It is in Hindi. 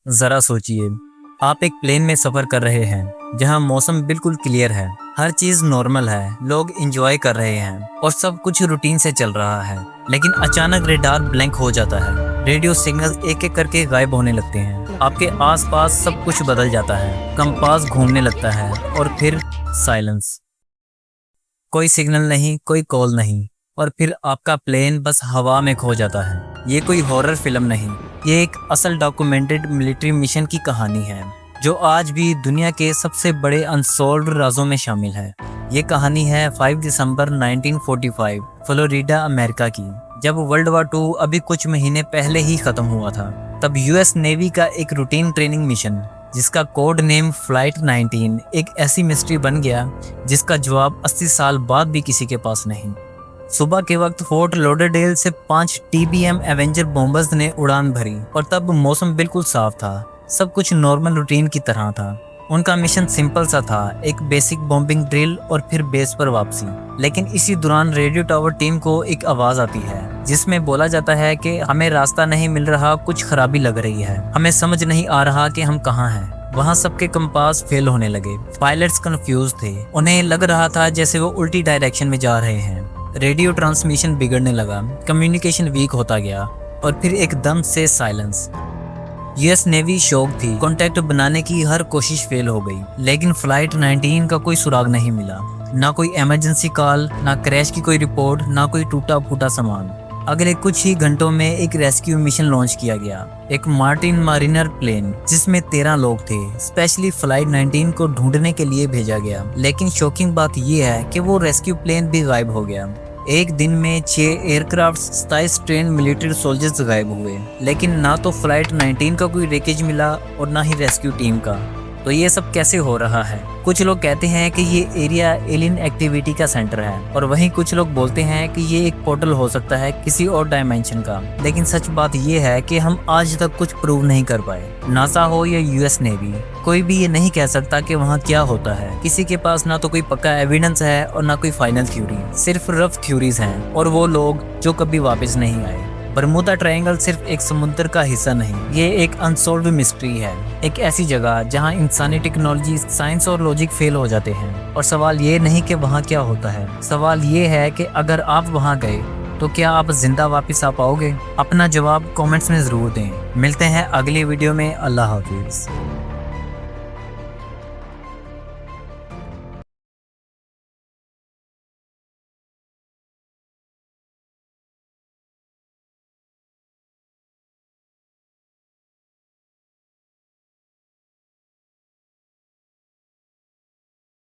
जरा सोचिए, आप एक प्लेन में सफर कर रहे हैं जहां मौसम बिल्कुल क्लियर है, हर चीज नॉर्मल है, लोग एंजॉय कर रहे हैं और सब कुछ रूटीन से चल रहा है। लेकिन अचानक रेडार ब्लैंक हो जाता है, रेडियो सिग्नल एक एक करके गायब होने लगते हैं, आपके आसपास सब कुछ बदल जाता है, कंपास घूमने लगता है और फिर साइलेंस। कोई सिग्नल नहीं, कोई कॉल नहीं, और फिर आपका प्लेन बस हवा में खो जाता है। ये कोई हॉरर फिल्म नहीं, ये एक असल डॉक्यूमेंटेड मिलिट्री मिशन की कहानी है जो आज भी दुनिया के सबसे बड़े अनसॉल्व्ड राजों में शामिल है। ये कहानी है 5 दिसंबर 1945 फ्लोरिडा अमेरिका की, जब वर्ल्ड वार 2 अभी कुछ महीने पहले ही खत्म हुआ था। तब यूएस नेवी का एक रूटीन ट्रेनिंग मिशन जिसका कोड नेम फ्लाइट 19 एक ऐसी मिस्ट्री बन गया जिसका जवाब 80 साल बाद भी किसी के पास नहीं। सुबह के वक्त फोर्ट लॉडरडेल से 5 TBM एवेंजर बॉम्बर्स ने उड़ान भरी और तब मौसम बिल्कुल साफ था, सब कुछ नॉर्मल रूटीन की तरह था। उनका मिशन सिंपल सा था, एक बेसिक बॉम्बिंग ड्रिल और फिर बेस पर वापसी। लेकिन इसी दौरान रेडियो टावर टीम को एक आवाज आती है जिसमें बोला जाता है कि हमें रास्ता नहीं मिल रहा, कुछ खराबी लग रही है, हमें समझ नहीं आ रहा कि हम कहाँ हैं। वहाँ सबके कंपास फेल होने लगे, पायलट्स कंफ्यूज थे, उन्हें लग रहा था जैसे वो उल्टी डायरेक्शन में जा रहे हैं। रेडियो ट्रांसमिशन बिगड़ने लगा, कम्युनिकेशन वीक होता गया और फिर एकदम से साइलेंस। यूएस नेवी शॉक थी, कांटेक्ट बनाने की हर कोशिश फेल हो गई, लेकिन फ्लाइट 19 का कोई सुराग नहीं मिला। ना कोई इमरजेंसी कॉल, ना क्रैश की कोई रिपोर्ट, ना कोई टूटा फूटा सामान। अगले कुछ ही घंटों में एक रेस्क्यू मिशन लॉन्च किया गया, एक मार्टिन मारिनर प्लेन जिसमें 13 लोग थे, स्पेशली फ्लाइट 19 को ढूंढने के लिए भेजा गया। लेकिन शॉकिंग बात यह है कि वो रेस्क्यू प्लेन भी गायब हो गया। एक दिन में 6 एयरक्राफ्ट, 27 ट्रेन मिलिट्री सोल्जर्स गायब हुए, लेकिन ना तो फ्लाइट 19 का कोई रेकेज मिला और ना ही रेस्क्यू टीम का। तो ये सब कैसे हो रहा है? कुछ लोग कहते हैं कि ये एरिया एलियन एक्टिविटी का सेंटर है और वहीं कुछ लोग बोलते हैं कि ये एक पोर्टल हो सकता है किसी और डायमेंशन का। लेकिन सच बात ये है कि हम आज तक कुछ प्रूव नहीं कर पाए। नासा हो या यूएस नेवी, कोई भी ये नहीं कह सकता कि वहाँ क्या होता है। किसी के पास ना तो कोई पक्का एविडेंस है और ना कोई फाइनल थ्योरी, सिर्फ रफ थ्योरीज हैं और वो लोग जो कभी वापस नहीं आए। बरमूदा ट्रायंगल सिर्फ एक समुद्र का हिस्सा नहीं, ये एक अनसॉल्व्ड मिस्ट्री है, एक ऐसी जगह जहां इंसानी टेक्नोलॉजी, साइंस और लॉजिक फेल हो जाते हैं। और सवाल ये नहीं कि वहां क्या होता है, सवाल ये है कि अगर आप वहां गए तो क्या आप जिंदा वापस आ पाओगे? अपना जवाब कमेंट्स में जरूर दें। मिलते हैं अगली वीडियो में। अल्लाह हाफिज।